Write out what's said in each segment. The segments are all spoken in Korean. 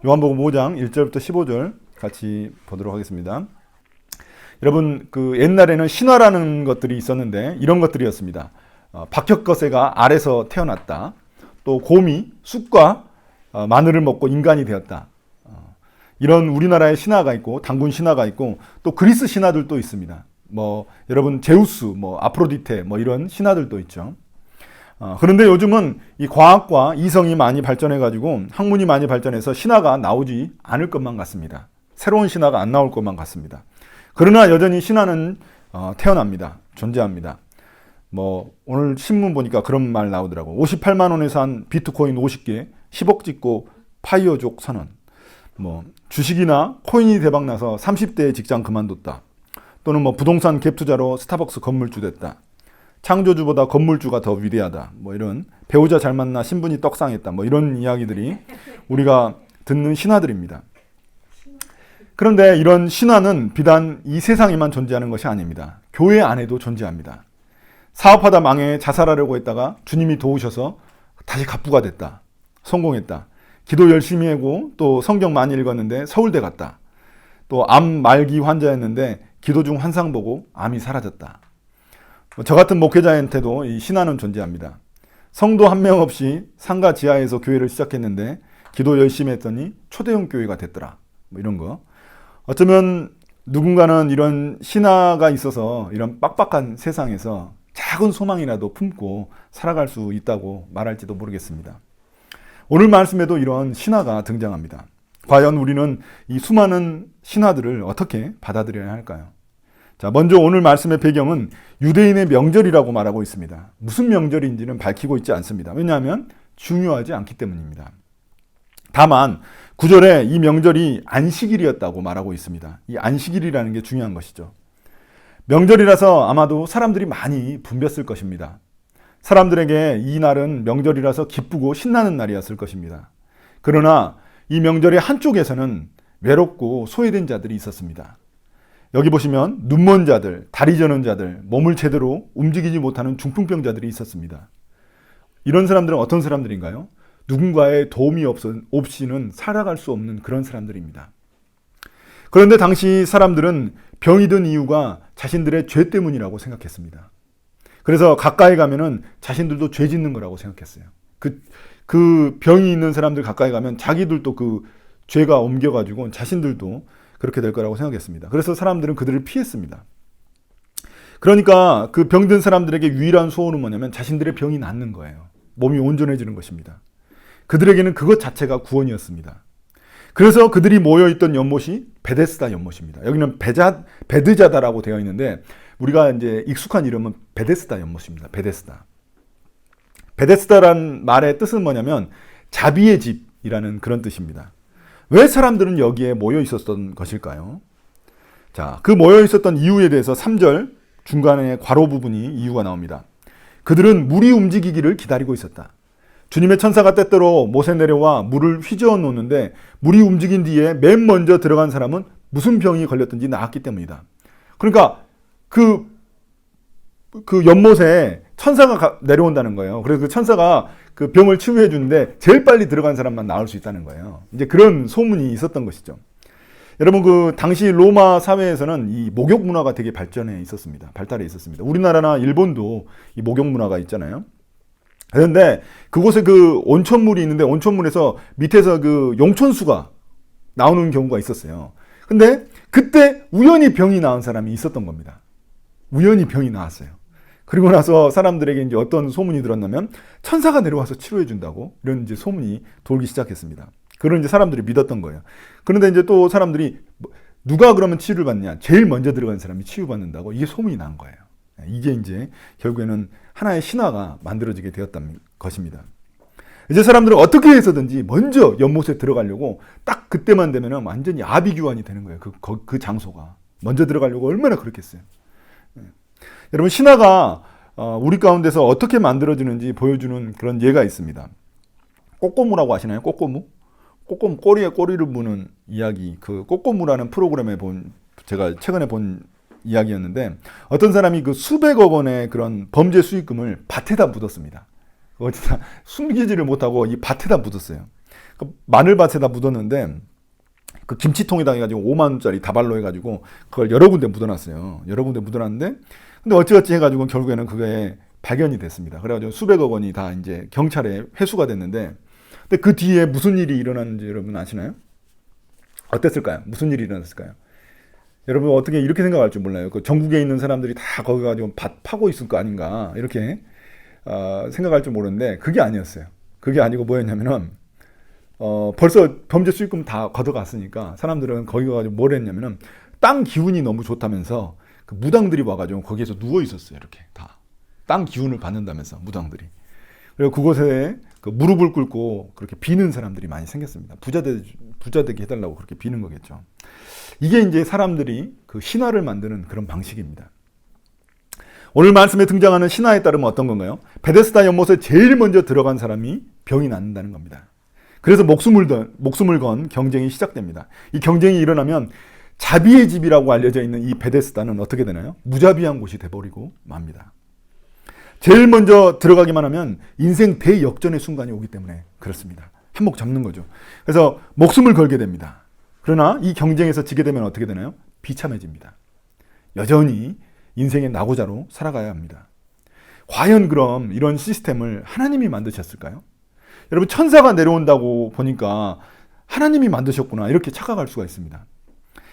요한복음 5장 1절부터 15절 같이 보도록 하겠습니다. 여러분, 그 옛날에는 신화라는 것들이 있었는데 이런 것들이었습니다. 박혁거세가 알에서 태어났다. 또 곰이 쑥과 마늘을 먹고 인간이 되었다. 이런 우리나라의 신화가 있고 단군 신화가 있고 또 그리스 신화들도 있습니다. 뭐 여러분 제우스, 뭐 아프로디테 뭐 이런 신화들도 있죠. 그런데 요즘은 이 과학과 이성이 많이 발전해가지고 학문이 많이 발전해서 신화가 나오지 않을 것만 같습니다. 새로운 신화가 안 나올 것만 같습니다. 그러나 여전히 신화는 태어납니다. 존재합니다. 뭐 오늘 신문 보니까 그런 말 나오더라고. 58만 원에 산 비트코인 50개, 10억 찍고 파이어족 선언. 뭐 주식이나 코인이 대박나서 30대에 직장 그만뒀다. 또는 뭐 부동산 갭 투자로 스타벅스 건물주 됐다. 창조주보다 건물주가 더 위대하다. 뭐 이런 배우자 잘 만나 신분이 떡상했다. 뭐 이런 이야기들이 우리가 듣는 신화들입니다. 그런데 이런 신화는 비단 이 세상에만 존재하는 것이 아닙니다. 교회 안에도 존재합니다. 사업하다 망해 자살하려고 했다가 주님이 도우셔서 다시 갑부가 됐다. 성공했다. 기도 열심히 하고 또 성경 많이 읽었는데 서울대 갔다. 또 암 말기 환자였는데 기도 중 환상 보고 암이 사라졌다. 저 같은 목회자한테도 이 신화는 존재합니다. 성도 한 명 없이 상가 지하에서 교회를 시작했는데 기도 열심히 했더니 초대형 교회가 됐더라. 뭐 이런 거. 어쩌면 누군가는 이런 신화가 있어서 이런 빡빡한 세상에서 작은 소망이라도 품고 살아갈 수 있다고 말할지도 모르겠습니다. 오늘 말씀에도 이런 신화가 등장합니다. 과연 우리는 이 수많은 신화들을 어떻게 받아들여야 할까요? 자, 먼저 오늘 말씀의 배경은 유대인의 명절이라고 말하고 있습니다. 무슨 명절인지는 밝히고 있지 않습니다. 왜냐하면 중요하지 않기 때문입니다. 다만 9절에 이 명절이 안식일이었다고 말하고 있습니다. 이 안식일이라는 게 중요한 것이죠. 명절이라서 아마도 사람들이 많이 붐볐을 것입니다. 사람들에게 이 날은 명절이라서 기쁘고 신나는 날이었을 것입니다. 그러나 이 명절의 한쪽에서는 외롭고 소외된 자들이 있었습니다. 여기 보시면 눈먼 자들, 다리 저는 자들, 몸을 제대로 움직이지 못하는 중풍병자들이 있었습니다. 이런 사람들은 어떤 사람들인가요? 누군가의 도움이 없이는 살아갈 수 없는 그런 사람들입니다. 그런데 당시 사람들은 병이 든 이유가 자신들의 죄 때문이라고 생각했습니다. 그래서 가까이 가면은 자신들도 죄 짓는 거라고 생각했어요. 그 병이 있는 사람들 가까이 가면 자기들도 그 죄가 옮겨가지고 자신들도 그렇게 될 거라고 생각했습니다. 그래서 사람들은 그들을 피했습니다. 그러니까 그 병든 사람들에게 유일한 소원은 뭐냐면 자신들의 병이 낫는 거예요. 몸이 온전해지는 것입니다. 그들에게는 그것 자체가 구원이었습니다. 그래서 그들이 모여있던 연못이 베데스다 연못입니다. 여기는 베드자다라고 되어 있는데 우리가 이제 익숙한 이름은 베데스다 연못입니다. 베데스다. 베데스다란 말의 뜻은 뭐냐면 자비의 집이라는 그런 뜻입니다. 왜 사람들은 여기에 모여 있었던 것일까요? 자, 그 모여 있었던 이유에 대해서 3절 중간에 괄호 부분이 이유가 나옵니다. 그들은 물이 움직이기를 기다리고 있었다. 주님의 천사가 때때로 못에 내려와 물을 휘저어 놓는데 물이 움직인 뒤에 맨 먼저 들어간 사람은 무슨 병이 걸렸든지 나았기 때문이다. 그러니까 그 연못에 천사가 내려온다는 거예요. 그래서 그 천사가 그 병을 치유해 주는데 제일 빨리 들어간 사람만 나을 수 있다는 거예요. 이제 그런 소문이 있었던 것이죠. 여러분, 그 당시 로마 사회에서는 이 목욕 문화가 되게 발전해 있었습니다. 발달해 있었습니다. 우리나라나 일본도 이 목욕 문화가 있잖아요. 그런데 그곳에 그 온천물이 있는데 온천물에서 밑에서 그 용천수가 나오는 경우가 있었어요. 근데 그때 우연히 병이 나은 사람이 있었던 겁니다. 우연히 병이 나왔어요. 그리고 나서 사람들에게 이제 어떤 소문이 들었냐면 천사가 내려와서 치료해 준다고 이런 이제 소문이 돌기 시작했습니다. 그런 이제 사람들이 믿었던 거예요. 그런데 이제 또 사람들이 누가 그러면 치유를 받냐? 제일 먼저 들어간 사람이 치유받는다고 이게 소문이 난 거예요. 이게 이제 결국에는 하나의 신화가 만들어지게 되었던 것입니다. 이제 사람들은 어떻게 해서든지 먼저 연못에 들어가려고 딱 그때만 되면 완전히 아비규환이 되는 거예요. 그 장소가. 먼저 들어가려고 얼마나 그렇겠어요. 여러분, 신화가 우리 가운데서 어떻게 만들어지는지 보여주는 그런 예가 있습니다. 꼬꼬무라고 아시나요? 꼬꼬무? 꼬꼬무, 꼬리에 꼬리를 무는 이야기. 그 꼬꼬무라는 프로그램에 제가 최근에 본 이야기였는데 어떤 사람이 그 수백억 원의 그런 범죄 수익금을 밭에다 묻었습니다. 어디다 숨기지를 못하고 이 밭에다 묻었어요. 그 마늘밭에다 묻었는데 그 김치통에다 해가지고 5만 원짜리 다발로 해가지고 그걸 여러 군데 묻어놨어요. 여러 군데 묻어놨는데 근데 어찌어찌 해가지고 결국에는 그게 발견이 됐습니다. 그래가지고 수백억 원이 다 이제 경찰에 회수가 됐는데 근데 그 뒤에 무슨 일이 일어났는지 여러분 아시나요? 어땠을까요? 무슨 일이 일어났을까요? 여러분 어떻게 이렇게 생각할 줄 몰라요. 그 전국에 있는 사람들이 다 거기 가지고 밭 파고 있을 거 아닌가 이렇게 생각할 줄 모르는데 그게 아니었어요. 그게 아니고 뭐였냐면은 벌써 범죄 수익금 다 걷어갔으니까 사람들은 거기 가가지고 뭘 했냐면은 땅 기운이 너무 좋다면서 그 무당들이 와가지고 거기에서 누워 있었어요. 이렇게 다 땅 기운을 받는다면서 무당들이. 그리고 그곳에 그 무릎을 꿇고 그렇게 비는 사람들이 많이 생겼습니다. 부자되게 해달라고 그렇게 비는 거겠죠. 이게 이제 사람들이 그 신화를 만드는 그런 방식입니다. 오늘 말씀에 등장하는 신화에 따르면 어떤 건가요? 베데스다 연못에 제일 먼저 들어간 사람이 병이 낫는다는 겁니다. 그래서 목숨을 건 경쟁이 시작됩니다. 이 경쟁이 일어나면 자비의 집이라고 알려져 있는 이 베데스다는 어떻게 되나요? 무자비한 곳이 돼버리고 맙니다. 제일 먼저 들어가기만 하면 인생 대역전의 순간이 오기 때문에 그렇습니다. 한몫 잡는 거죠. 그래서 목숨을 걸게 됩니다. 그러나 이 경쟁에서 지게 되면 어떻게 되나요? 비참해집니다. 여전히 인생의 낙오자로 살아가야 합니다. 과연 그럼 이런 시스템을 하나님이 만드셨을까요? 여러분 천사가 내려온다고 보니까 하나님이 만드셨구나 이렇게 착각할 수가 있습니다.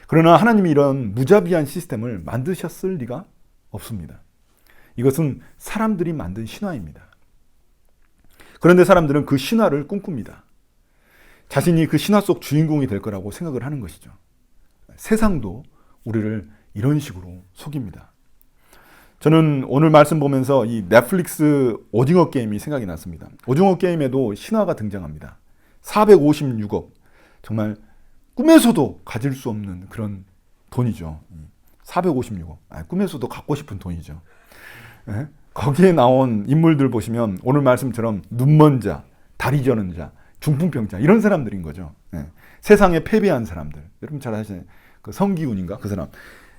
그러나 하나님이 이런 무자비한 시스템을 만드셨을 리가 없습니다. 이것은 사람들이 만든 신화입니다. 그런데 사람들은 그 신화를 꿈꿉니다. 자신이 그 신화 속 주인공이 될 거라고 생각을 하는 것이죠. 세상도 우리를 이런 식으로 속입니다. 저는 오늘 말씀 보면서 이 넷플릭스 오징어 게임이 생각이 났습니다. 오징어 게임에도 신화가 등장합니다. 456억. 정말 꿈에서도 가질 수 없는 그런 돈이죠. 456억. 꿈에서도 갖고 싶은 돈이죠. 예? 거기에 나온 인물들 보시면 오늘 말씀처럼 눈먼 자, 다리 저는 자, 중풍병자 이런 사람들인 거죠. 예. 세상에 패배한 사람들. 여러분 잘 아시잖아요. 그 성기훈인가 그 사람.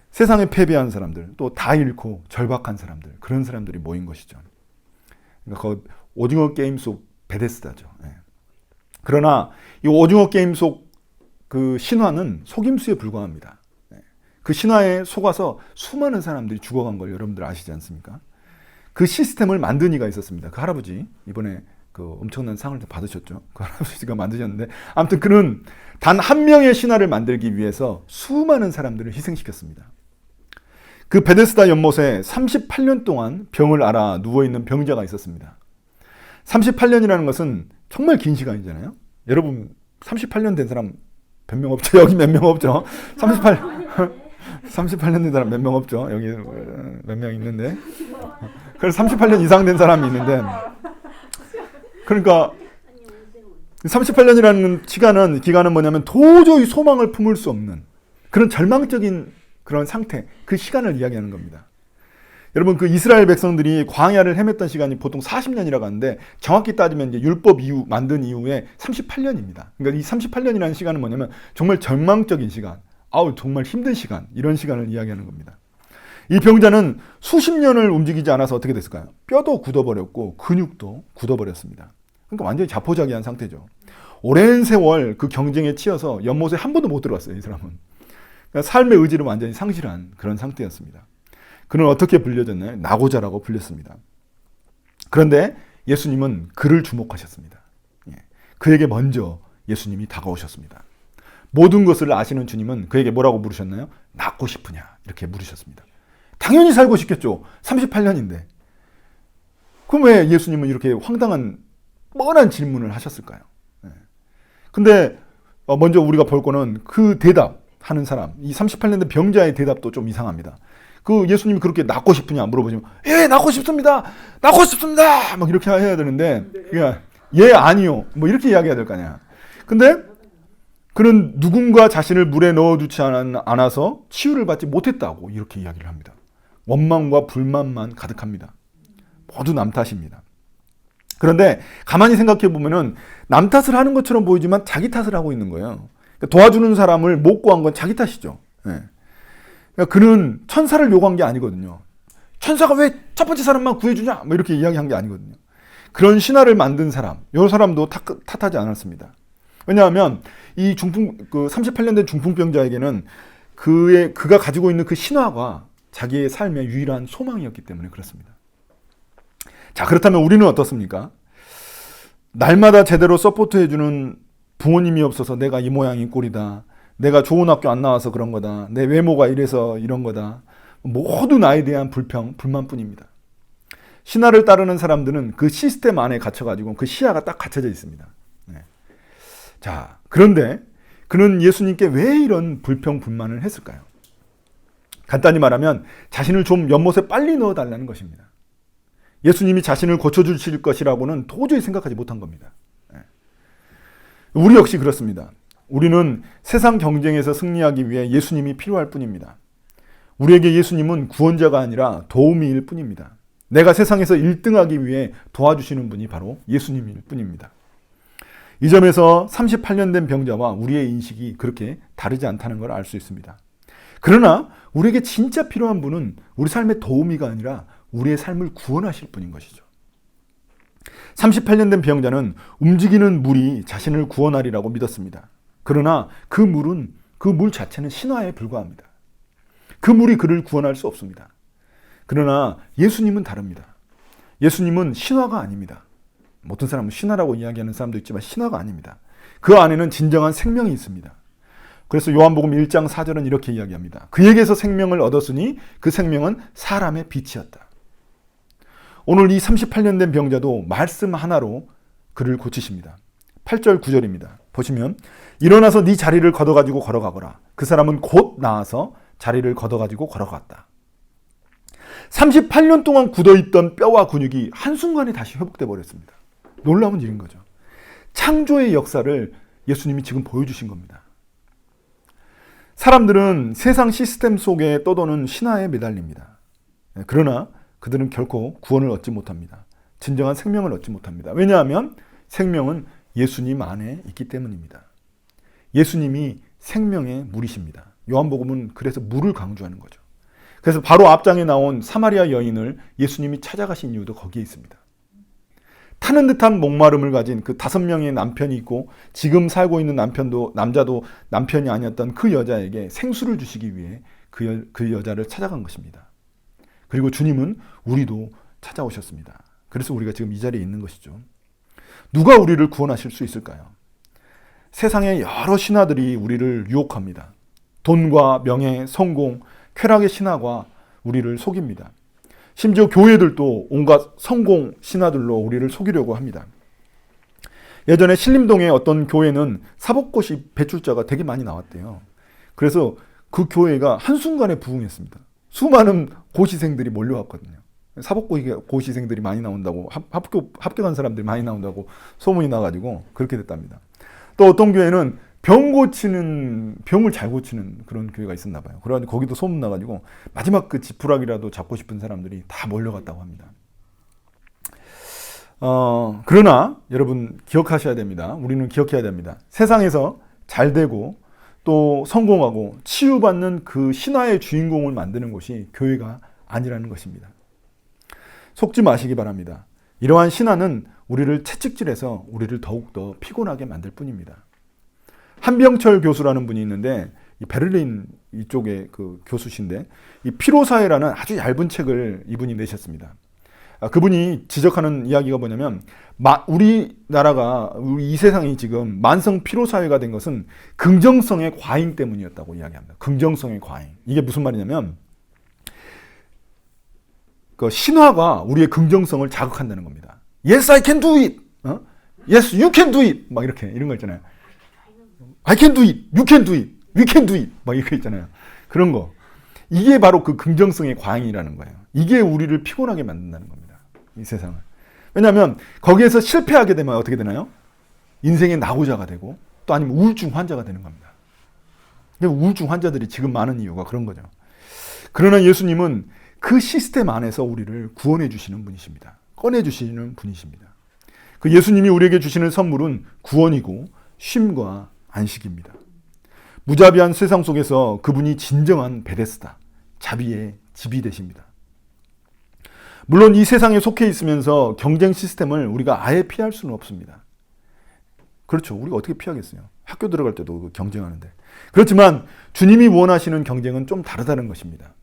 세상에 패배한 사람들, 또 다 잃고 절박한 사람들, 그런 사람들이 모인 것이죠. 그러니까 그 오징어 게임 속 베데스다죠. 예. 그러나 이 오징어 게임 속 그 신화는 속임수에 불과합니다. 예. 그 신화에 속아서 수많은 사람들이 죽어간 걸 여러분들 아시지 않습니까? 그 시스템을 만든 이가 있었습니다. 그 할아버지 이번에 그 엄청난 상을 받으셨죠. 그 할아버지가 만드셨는데 아무튼 그는 단 한 명의 신화를 만들기 위해서 수많은 사람들을 희생시켰습니다. 그 베데스다 연못에 38년 동안 병을 앓아 누워있는 병자가 있었습니다. 38년이라는 것은 정말 긴 시간이잖아요. 여러분 38년 된 사람 몇 명 없죠? 여기 몇 명 없죠? 38년 된 사람 몇 명 없죠? 여기 몇 명 있는데. 그래서 38년 이상 된 사람이 있는데 그러니까 38년이라는 기간은 뭐냐면 도저히 소망을 품을 수 없는 그런 절망적인 그런 상태, 그 시간을 이야기하는 겁니다. 여러분 그 이스라엘 백성들이 광야를 헤맸던 시간이 보통 40년이라고 하는데 정확히 따지면 이제 율법 만든 이후에 38년입니다. 그러니까 이 38년이라는 시간은 뭐냐면 정말 절망적인 시간, 정말 힘든 시간, 이런 시간을 이야기하는 겁니다. 이 병자는 수십 년을 움직이지 않아서 어떻게 됐을까요? 뼈도 굳어버렸고 근육도 굳어버렸습니다. 그러니까 완전히 자포자기한 상태죠. 오랜 세월 그 경쟁에 치여서 연못에 한 번도 못 들어갔어요, 이 사람은. 그러니까 삶의 의지를 완전히 상실한 그런 상태였습니다. 그는 어떻게 불려졌나요? 낙오자라고 불렸습니다. 그런데 예수님은 그를 주목하셨습니다. 그에게 먼저 예수님이 다가오셨습니다. 모든 것을 아시는 주님은 그에게 뭐라고 물으셨나요? 낫고 싶으냐? 이렇게 물으셨습니다. 당연히 살고 싶겠죠. 38년인데. 그럼 왜 예수님은 이렇게 황당한 뻔한 질문을 하셨을까요? 근데 먼저 우리가 볼 거는 그 대답하는 사람, 이 38년 된 병자의 대답도 좀 이상합니다. 그 예수님이 그렇게 낫고 싶으냐 물어보시면 예, 낫고 싶습니다. 낫고 싶습니다. 막 이렇게 해야 되는데 그냥 예, 아니요. 뭐 이렇게 이야기해야 될 거 아니야. 근데 그는 누군가 자신을 물에 넣어두지 않아서 치유를 받지 못했다고 이렇게 이야기를 합니다. 원망과 불만만 가득합니다. 모두 남 탓입니다. 그런데 가만히 생각해 보면은 남 탓을 하는 것처럼 보이지만 자기 탓을 하고 있는 거예요. 그러니까 도와주는 사람을 못 구한 건 자기 탓이죠. 네. 그러니까 그는 천사를 요구한 게 아니거든요. 천사가 왜 첫 번째 사람만 구해주냐? 뭐 이렇게 이야기한 게 아니거든요. 그런 신화를 만든 사람, 이 사람도 탓하지 않았습니다. 왜냐하면 이 그 38년 된 중풍병자에게는 그가 가지고 있는 그 신화가 자기의 삶의 유일한 소망이었기 때문에 그렇습니다. 자, 그렇다면 우리는 어떻습니까? 날마다 제대로 서포트해주는 부모님이 없어서 내가 이 모양이 꼴이다. 내가 좋은 학교 안 나와서 그런 거다. 내 외모가 이래서 이런 거다. 모두 나에 대한 불만뿐입니다. 신화를 따르는 사람들은 그 시스템 안에 갇혀가지고 그 시야가 딱 갇혀져 있습니다. 네. 자, 그런데 그는 예수님께 왜 이런 불평불만을 했을까요? 간단히 말하면 자신을 좀 연못에 빨리 넣어달라는 것입니다. 예수님이 자신을 고쳐주실 것이라고는 도저히 생각하지 못한 겁니다. 우리 역시 그렇습니다. 우리는 세상 경쟁에서 승리하기 위해 예수님이 필요할 뿐입니다. 우리에게 예수님은 구원자가 아니라 도우미일 뿐입니다. 내가 세상에서 1등하기 위해 도와주시는 분이 바로 예수님일 뿐입니다. 이 점에서 38년 된 병자와 우리의 인식이 그렇게 다르지 않다는 걸 알 수 있습니다. 그러나 우리에게 진짜 필요한 분은 우리 삶의 도우미가 아니라 우리의 삶을 구원하실 분인 것이죠. 38년 된 병자는 움직이는 물이 자신을 구원하리라고 믿었습니다. 그러나 그 물 자체는 신화에 불과합니다. 그 물이 그를 구원할 수 없습니다. 그러나 예수님은 다릅니다. 예수님은 신화가 아닙니다. 어떤 사람은 신화라고 이야기하는 사람도 있지만 신화가 아닙니다. 그 안에는 진정한 생명이 있습니다. 그래서 요한복음 1장 4절은 이렇게 이야기합니다. 그에게서 생명을 얻었으니 그 생명은 사람의 빛이었다. 오늘 이 38년 된 병자도 말씀 하나로 그를 고치십니다. 8절 9절입니다. 보시면 일어나서 네 자리를 걷어가지고 걸어가거라. 그 사람은 곧 나아서 자리를 걷어가지고 걸어갔다. 38년 동안 굳어있던 뼈와 근육이 한순간에 다시 회복돼 버렸습니다. 놀라운 일인 거죠. 창조의 역사를 예수님이 지금 보여주신 겁니다. 사람들은 세상 시스템 속에 떠도는 신화에 매달립니다. 그러나 그들은 결코 구원을 얻지 못합니다. 진정한 생명을 얻지 못합니다. 왜냐하면 생명은 예수님 안에 있기 때문입니다. 예수님이 생명의 물이십니다. 요한복음은 그래서 물을 강조하는 거죠. 그래서 바로 앞장에 나온 사마리아 여인을 예수님이 찾아가신 이유도 거기에 있습니다. 타는 듯한 목마름을 가진 그 5명의 남편이 있고 지금 살고 있는 남자도 남편이 아니었던 그 여자에게 생수를 주시기 위해 그 여자를 찾아간 것입니다. 그리고 주님은 우리도 찾아오셨습니다. 그래서 우리가 지금 이 자리에 있는 것이죠. 누가 우리를 구원하실 수 있을까요? 세상의 여러 신화들이 우리를 유혹합니다. 돈과 명예, 성공, 쾌락의 신화가 우리를 속입니다. 심지어 교회들도 온갖 성공 신화들로 우리를 속이려고 합니다. 예전에 신림동의 어떤 교회는 사법고시 배출자가 되게 많이 나왔대요. 그래서 그 교회가 한순간에 부흥했습니다. 수많은 고시생들이 몰려왔거든요. 사법고시생들이 많이 나온다고, 합격한 사람들이 많이 나온다고 소문이 나가지고 그렇게 됐답니다. 또 어떤 교회는 병을 잘 고치는 그런 교회가 있었나 봐요. 그래가지고 거기도 소문 나가지고 마지막 그 지푸라기라도 잡고 싶은 사람들이 다 몰려갔다고 합니다. 그러나 여러분 기억하셔야 됩니다. 우리는 기억해야 됩니다. 세상에서 잘 되고 또 성공하고 치유받는 그 신화의 주인공을 만드는 곳이 교회가 아니라는 것입니다. 속지 마시기 바랍니다. 이러한 신화는 우리를 채찍질해서 우리를 더욱더 피곤하게 만들 뿐입니다. 한병철 교수라는 분이 있는데 이 베를린 이쪽의 그 교수신데 이 피로사회라는 아주 얇은 책을 이분이 내셨습니다. 그분이 지적하는 이야기가 뭐냐면 우리나라가 이 세상이 지금 만성 피로사회가 된 것은 긍정성의 과잉 때문이었다고 이야기합니다. 긍정성의 과잉. 이게 무슨 말이냐면 그 신화가 우리의 긍정성을 자극한다는 겁니다. Yes, I can do it. Yes, you can do it. 막 이런 거 있잖아요. I can do it. You can do it. We can do it. 막 이거 있잖아요. 그런 거. 이게 바로 그 긍정성의 과잉이라는 거예요. 이게 우리를 피곤하게 만든다는 겁니다. 이 세상을. 왜냐하면 거기에서 실패하게 되면 어떻게 되나요? 인생의 낙오자가 되고 또 아니면 우울증 환자가 되는 겁니다. 우울증 환자들이 지금 많은 이유가 그런 거죠. 그러나 예수님은 그 시스템 안에서 우리를 구원해 주시는 분이십니다. 꺼내 주시는 분이십니다. 그 예수님이 우리에게 주시는 선물은 구원이고 쉼과 안식입니다. 무자비한 세상 속에서 그분이 진정한 베데스다, 자비의 집이 되십니다. 물론 이 세상에 속해 있으면서 경쟁 시스템을 우리가 아예 피할 수는 없습니다. 그렇죠. 우리가 어떻게 피하겠어요? 학교 들어갈 때도 경쟁하는데. 그렇지만 주님이 원하시는 경쟁은 좀 다르다는 것입니다.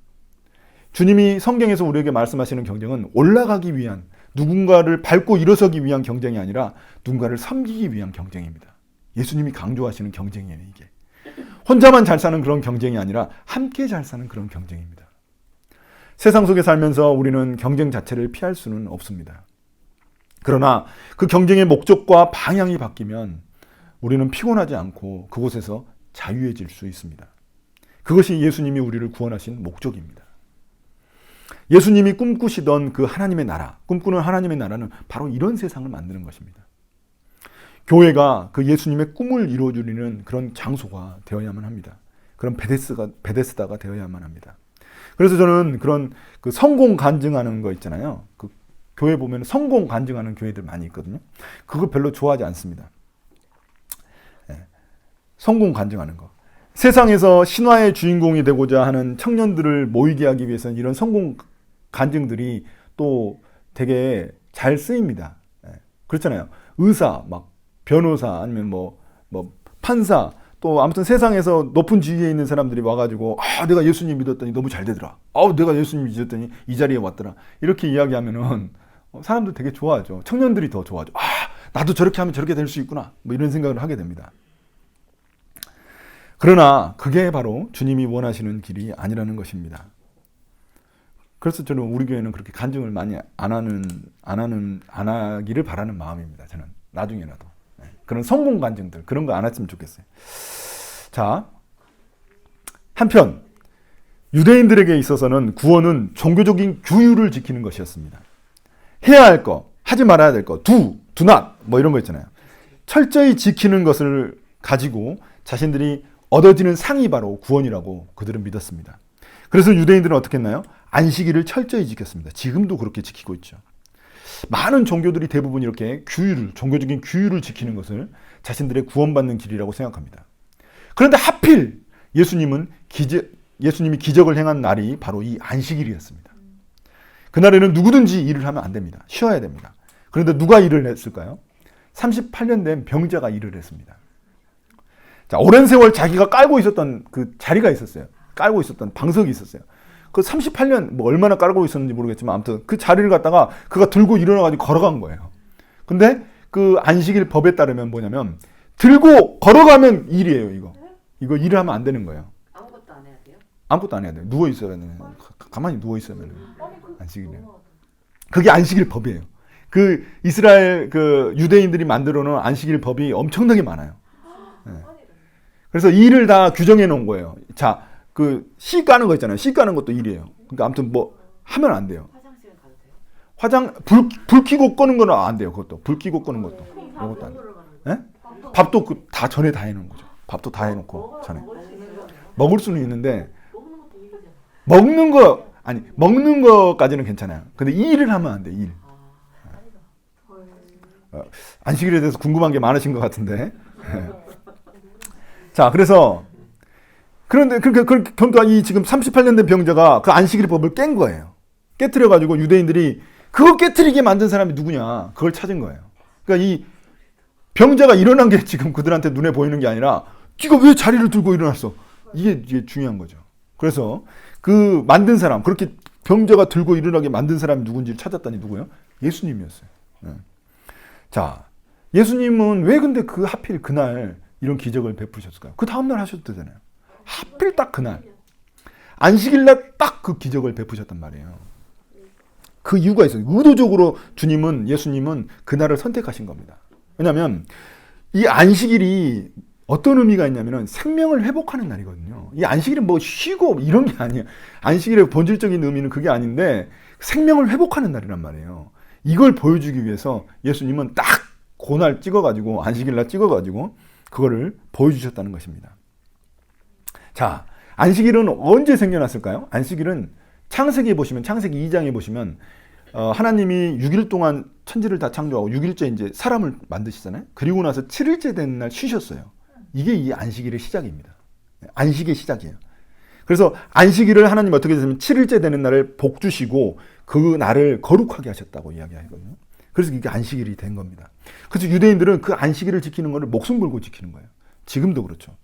주님이 성경에서 우리에게 말씀하시는 경쟁은 올라가기 위한, 누군가를 밟고 일어서기 위한 경쟁이 아니라 누군가를 섬기기 위한 경쟁입니다. 예수님이 강조하시는 경쟁이에요, 이게. 혼자만 잘 사는 그런 경쟁이 아니라 함께 잘 사는 그런 경쟁입니다. 세상 속에 살면서 우리는 경쟁 자체를 피할 수는 없습니다. 그러나 그 경쟁의 목적과 방향이 바뀌면 우리는 피곤하지 않고 그곳에서 자유해질 수 있습니다. 그것이 예수님이 우리를 구원하신 목적입니다. 예수님이 꿈꾸시던 그 하나님의 나라, 꿈꾸는 하나님의 나라는 바로 이런 세상을 만드는 것입니다. 교회가 그 예수님의 꿈을 이루어주는 그런 장소가 되어야만 합니다. 그런 베데스다가 되어야만 합니다. 그래서 저는 그런 그 성공 간증하는 거 있잖아요. 그 교회 보면 성공 간증하는 교회들 많이 있거든요. 그거 별로 좋아하지 않습니다. 네. 성공 간증하는 거. 세상에서 신화의 주인공이 되고자 하는 청년들을 모이게 하기 위해서는 이런 성공 간증들이 또 되게 잘 쓰입니다. 네. 그렇잖아요. 의사, 막 변호사, 아니면 뭐 판사, 또 아무튼 세상에서 높은 지위에 있는 사람들이 와가지고 내가 예수님 믿었더니 너무 잘 되더라. 내가 예수님 믿었더니 이 자리에 왔더라. 이렇게 이야기하면은 사람들 되게 좋아하죠. 청년들이 더 좋아하죠. 나도 저렇게 하면 저렇게 될 수 있구나. 뭐 이런 생각을 하게 됩니다. 그러나 그게 바로 주님이 원하시는 길이 아니라는 것입니다. 그래서 저는 우리 교회는 그렇게 간증을 많이 안 하기를 바라는 마음입니다. 저는 나중에라도. 그런 성공 간증들, 그런 거 안 했으면 좋겠어요. 자, 한편 유대인들에게 있어서는 구원은 종교적인 규율을 지키는 것이었습니다. 해야 할 거, 하지 말아야 될 거, do not 뭐 이런 거 있잖아요. 철저히 지키는 것을 가지고 자신들이 얻어지는 상이 바로 구원이라고 그들은 믿었습니다. 그래서 유대인들은 어떻게 했나요? 안식일을 철저히 지켰습니다. 지금도 그렇게 지키고 있죠. 많은 종교들이 대부분 이렇게 종교적인 규율을 지키는 것을 자신들의 구원받는 길이라고 생각합니다. 그런데 하필 예수님이 기적을 행한 날이 바로 이 안식일이었습니다. 그날에는 누구든지 일을 하면 안 됩니다. 쉬어야 됩니다. 그런데 누가 일을 했을까요? 38년 된 병자가 일을 했습니다. 자, 오랜 세월 자기가 깔고 있었던 그 자리가 있었어요. 깔고 있었던 방석이 있었어요. 그 38년 얼마나 깔고 있었는지 모르겠지만 아무튼 그 자리를 갖다가 그가 들고 일어나가지고 걸어간 거예요. 근데 그 안식일 법에 따르면 뭐냐면 들고 걸어가면 일이에요. 이거 일을 하면 안 되는 거예요. 아무것도 안 해야 돼요? 아무것도 안 해야 돼요. 누워 있어야 돼요. 가만히 누워 있으면 안식일이에요. 그게 안식일 법이에요. 그 이스라엘 그 유대인들이 만들어 놓은 안식일 법이 엄청나게 많아요. 네. 그래서 일을 다 규정해 놓은 거예요. 자, 그 씨 까는 거 있잖아요. 씨 까는 것도 일이에요. 그러니까 아무튼 하면 안 돼요. 화장실은 가도 돼요? 불 켜고 끄는 거는 안 돼요. 그것도 불 켜고 끄는 것도 그것도 안 돼요. 네? 밥도 다 전에 다 해놓은 거죠. 밥도 다 해놓고 전에 먹을 수는 있는데 먹는 거까지는 괜찮아요. 근데 일을 하면 안 돼. 일. 안식일에 대해서 궁금한 게 많으신 것 같은데. 자, 그런데 그러니까 이 지금 38년 된 병자가 그 안식일 법을 깬 거예요. 깨트려가지고 유대인들이 그거 깨트리게 만든 사람이 누구냐 그걸 찾은 거예요. 그러니까 이 병자가 일어난 게 지금 그들한테 눈에 보이는 게 아니라 네가 왜 자리를 들고 일어났어? 이게 중요한 거죠. 그래서 그 만든 사람, 그렇게 병자가 들고 일어나게 만든 사람이 누군지를 찾았더니 누구예요? 예수님이었어요. 네. 자, 예수님은 왜 근데 하필 그날 이런 기적을 베푸셨을까요? 그 다음날 하셔도 되잖아요. 하필 딱 그날 안식일날 딱 그 기적을 베푸셨단 말이에요. 그 이유가 있어요. 의도적으로 예수님은 그날을 선택하신 겁니다. 왜냐하면 이 안식일이 어떤 의미가 있냐면은 생명을 회복하는 날이거든요. 이 안식일은 쉬고 이런 게 아니에요. 안식일의 본질적인 의미는 그게 아닌데 생명을 회복하는 날이란 말이에요. 이걸 보여주기 위해서 예수님은 딱 그날 찍어가지고 안식일날 찍어가지고 그거를 보여주셨다는 것입니다. 자, 안식일은 언제 생겨났을까요? 안식일은 창세기 2장에 보시면 하나님이 6일 동안 천지를 다 창조하고 6일째 이제 사람을 만드시잖아요. 그리고 나서 7일째 되는 날 쉬셨어요. 이게 이 안식일의 시작입니다. 안식의 시작이에요. 그래서 안식일을 하나님 어떻게 되냐면 7일째 되는 날을 복 주시고 그 날을 거룩하게 하셨다고 이야기하거든요. 그래서 이게 안식일이 된 겁니다. 그래서 유대인들은 그 안식일을 지키는 것을 목숨 걸고 지키는 거예요. 지금도 그렇죠.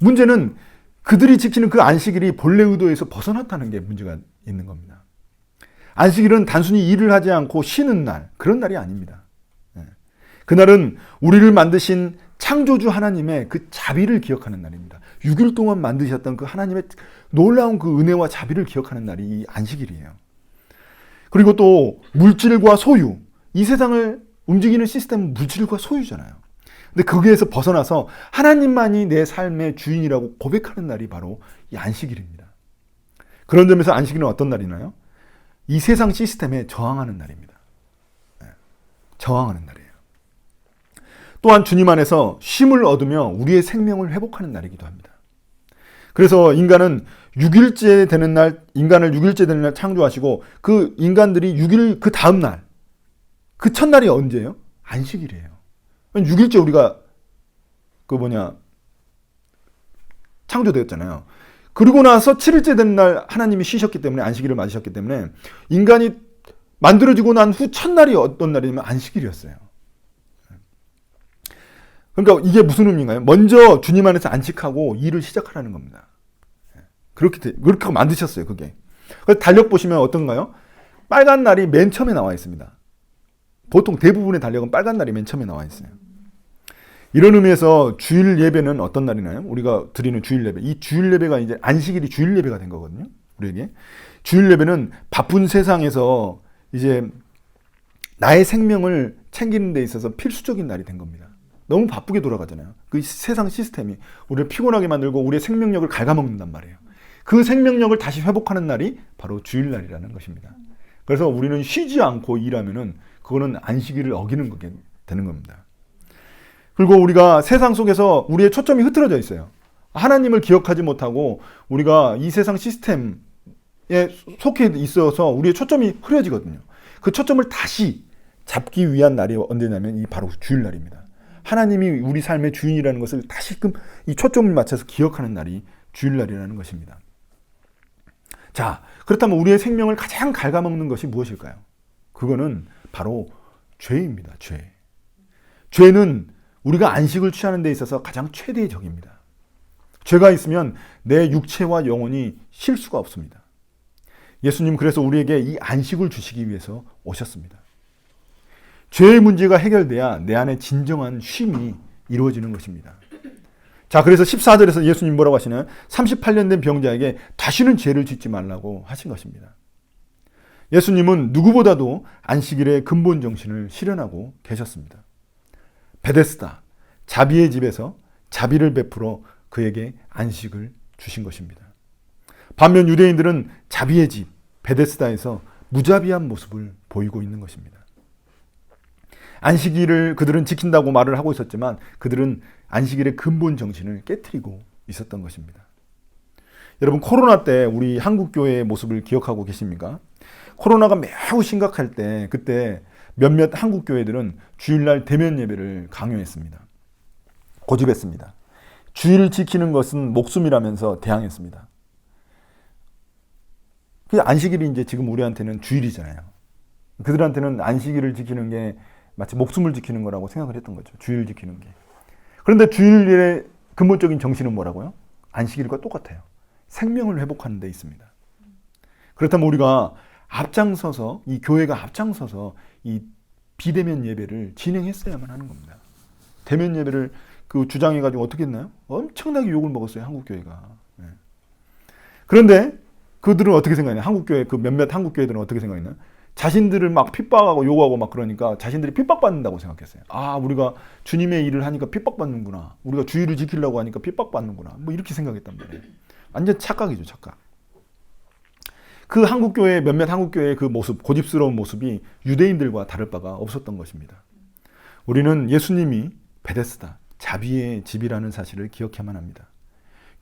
문제는 그들이 지키는 그 안식일이 본래 의도에서 벗어났다는 게 문제가 있는 겁니다. 안식일은 단순히 일을 하지 않고 쉬는 날, 그런 날이 아닙니다. 그날은 우리를 만드신 창조주 하나님의 그 자비를 기억하는 날입니다. 6일 동안 만드셨던 그 하나님의 놀라운 그 은혜와 자비를 기억하는 날이 이 안식일이에요. 그리고 또 물질과 소유, 이 세상을 움직이는 시스템은 물질과 소유잖아요. 근데 거기에서 벗어나서 하나님만이 내 삶의 주인이라고 고백하는 날이 바로 이 안식일입니다. 그런 점에서 안식일은 어떤 날이나요? 이 세상 시스템에 저항하는 날입니다. 저항하는 날이에요. 또한 주님 안에서 쉼을 얻으며 우리의 생명을 회복하는 날이기도 합니다. 그래서 인간은 6일째 되는 날, 인간을 6일째 되는 날 창조하시고 그 인간들이 6일 그 다음 날, 그 첫날이 언제예요? 안식일이에요. 6일째 우리가 창조되었잖아요. 그리고 나서 7일째 되는 날 하나님이 쉬셨기 때문에 안식일을 맞으셨기 때문에 인간이 만들어지고 난 후 첫날이 어떤 날이냐면 안식일이었어요. 그러니까 이게 무슨 의미인가요? 먼저 주님 안에서 안식하고 일을 시작하라는 겁니다. 그렇게 만드셨어요, 그게. 그래서 달력 보시면 어떤가요? 빨간 날이 맨 처음에 나와 있습니다. 보통 대부분의 달력은 빨간 날이 맨 처음에 나와 있어요. 이런 의미에서 주일 예배는 어떤 날이나요? 우리가 드리는 주일 예배. 이 주일 예배가 이제 안식일이 주일 예배가 된 거거든요. 우리에게. 주일 예배는 바쁜 세상에서 이제 나의 생명을 챙기는 데 있어서 필수적인 날이 된 겁니다. 너무 바쁘게 돌아가잖아요. 그 세상 시스템이 우리를 피곤하게 만들고 우리의 생명력을 갉아먹는단 말이에요. 그 생명력을 다시 회복하는 날이 바로 주일날이라는 것입니다. 그래서 우리는 쉬지 않고 일하면은 그거는 안식일을 어기는 거게 되는 겁니다. 그리고 우리가 세상 속에서 우리의 초점이 흐트러져 있어요. 하나님을 기억하지 못하고 우리가 이 세상 시스템에 속해 있어서 우리의 초점이 흐려지거든요. 그 초점을 다시 잡기 위한 날이 언제냐면 이 바로 주일날입니다. 하나님이 우리 삶의 주인이라는 것을 다시금 이 초점을 맞춰서 기억하는 날이 주일날이라는 것입니다. 자, 그렇다면 우리의 생명을 가장 갉아먹는 것이 무엇일까요? 그거는 바로 죄입니다. 죄. 죄는 우리가 안식을 취하는 데 있어서 가장 최대의 적입니다. 죄가 있으면 내 육체와 영혼이 쉴 수가 없습니다. 예수님 그래서 우리에게 이 안식을 주시기 위해서 오셨습니다. 죄의 문제가 해결돼야 내 안에 진정한 쉼이 이루어지는 것입니다. 자, 그래서 14절에서 예수님 뭐라고 하시나요? 38년 된 병자에게 다시는 죄를 짓지 말라고 하신 것입니다. 예수님은 누구보다도 안식일의 근본 정신을 실현하고 계셨습니다. 베데스다, 자비의 집에서 자비를 베풀어 그에게 안식을 주신 것입니다. 반면 유대인들은 자비의 집, 베데스다에서 무자비한 모습을 보이고 있는 것입니다. 안식일을 그들은 지킨다고 말을 하고 있었지만 그들은 안식일의 근본 정신을 깨트리고 있었던 것입니다. 여러분, 코로나 때 우리 한국교회의 모습을 기억하고 계십니까? 코로나가 매우 심각할 때 그때 몇몇 한국교회들은 주일날 대면 예배를 강요했습니다. 고집했습니다. 주일을 지키는 것은 목숨이라면서 대항했습니다. 그 안식일이 이제 지금 우리한테는 주일이잖아요. 그들한테는 안식일을 지키는 게 마치 목숨을 지키는 거라고 생각을 했던 거죠. 주일 지키는 게. 그런데 주일의 근본적인 정신은 뭐라고요? 안식일과 똑같아요. 생명을 회복하는 데 있습니다. 그렇다면 우리가 앞장서서, 이 교회가 앞장서서 이 비대면 예배를 진행했어야만 하는 겁니다. 대면 예배를 주장해가지고 어떻게 했나요? 엄청나게 욕을 먹었어요, 한국교회가. 네. 그런데 그들은 어떻게 생각했나요? 한국교회, 몇몇 한국교회들은 어떻게 생각했나요? 자신들을 막 핍박하고 욕하고 막 그러니까 자신들이 핍박받는다고 생각했어요. 아, 우리가 주님의 일을 하니까 핍박받는구나. 우리가 주의를 지키려고 하니까 핍박받는구나. 뭐 이렇게 생각했단 말이에요. 완전 착각이죠, 착각. 그 한국교회, 몇몇 한국교회의 그 모습, 고집스러운 모습이 유대인들과 다를 바가 없었던 것입니다. 우리는 예수님이 베데스다, 자비의 집이라는 사실을 기억해야만 합니다.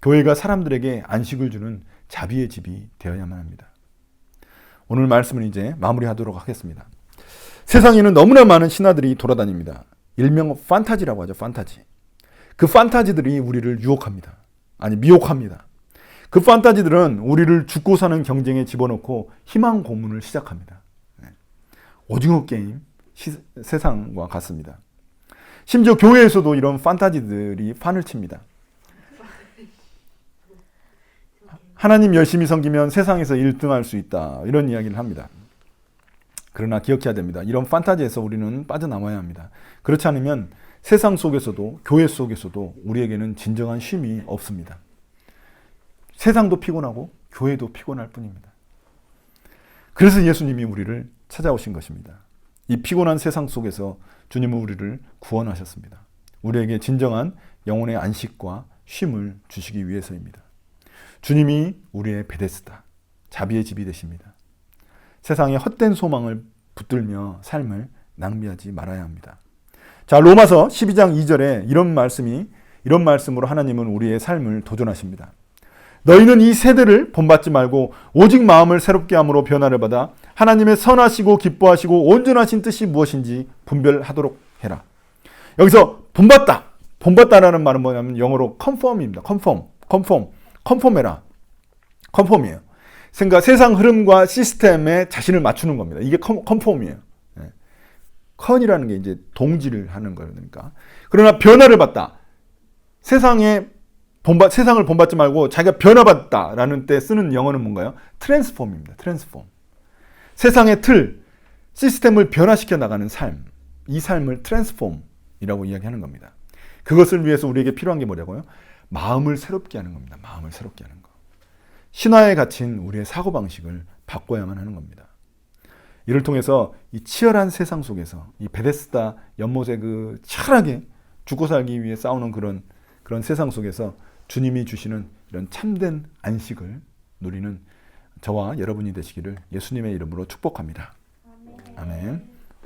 교회가 사람들에게 안식을 주는 자비의 집이 되어야만 합니다. 오늘 말씀은 이제 마무리하도록 하겠습니다. 세상에는 너무나 많은 신화들이 돌아다닙니다. 일명 판타지라고 하죠. 판타지. 그 판타지들이 우리를 유혹합니다. 아니, 미혹합니다. 그 판타지들은 우리를 죽고 사는 경쟁에 집어넣고 희망 고문을 시작합니다. 오징어 게임, 세상과 같습니다. 심지어 교회에서도 이런 판타지들이 판을 칩니다. 하나님 열심히 섬기면 세상에서 1등할 수 있다. 이런 이야기를 합니다. 그러나 기억해야 됩니다. 이런 판타지에서 우리는 빠져나와야 합니다. 그렇지 않으면 세상 속에서도 교회 속에서도 우리에게는 진정한 쉼이 없습니다. 세상도 피곤하고 교회도 피곤할 뿐입니다. 그래서 예수님이 우리를 찾아오신 것입니다. 이 피곤한 세상 속에서 주님은 우리를 구원하셨습니다. 우리에게 진정한 영혼의 안식과 쉼을 주시기 위해서입니다. 주님이 우리의 베데스다, 자비의 집이 되십니다. 세상의 헛된 소망을 붙들며 삶을 낭비하지 말아야 합니다. 자, 로마서 12장 2절에 이런 말씀으로 하나님은 우리의 삶을 도전하십니다. 너희는 이 세대를 본받지 말고 오직 마음을 새롭게 함으로 변화를 받아 하나님의 선하시고 기뻐하시고 온전하신 뜻이 무엇인지 분별하도록 해라. 여기서 본받다라는 말은 뭐냐면 영어로 conform입니다. conform해라. conform이에요. 그러니까 세상 흐름과 시스템에 자신을 맞추는 겁니다. 이게 conform이에요. con이라는 게 이제 동질을 하는 거니까. 그러나 변화를 받다. 세상을 본받지 말고 자기가 변화받다라는 때 쓰는 영어는 뭔가요? 트랜스폼입니다. 트랜스폼. 세상의 틀, 시스템을 변화시켜 나가는 삶. 이 삶을 트랜스폼이라고 이야기하는 겁니다. 그것을 위해서 우리에게 필요한 게 뭐냐고요? 마음을 새롭게 하는 겁니다. 마음을 새롭게 하는 거. 신화에 갇힌 우리의 사고방식을 바꿔야만 하는 겁니다. 이를 통해서 이 치열한 세상 속에서 이 베데스다 연못의 그 치열하게 죽고 살기 위해 싸우는 그런 세상 속에서 주님이 주시는 이런 참된 안식을 누리는 저와 여러분이 되시기를 예수님의 이름으로 축복합니다. 아멘.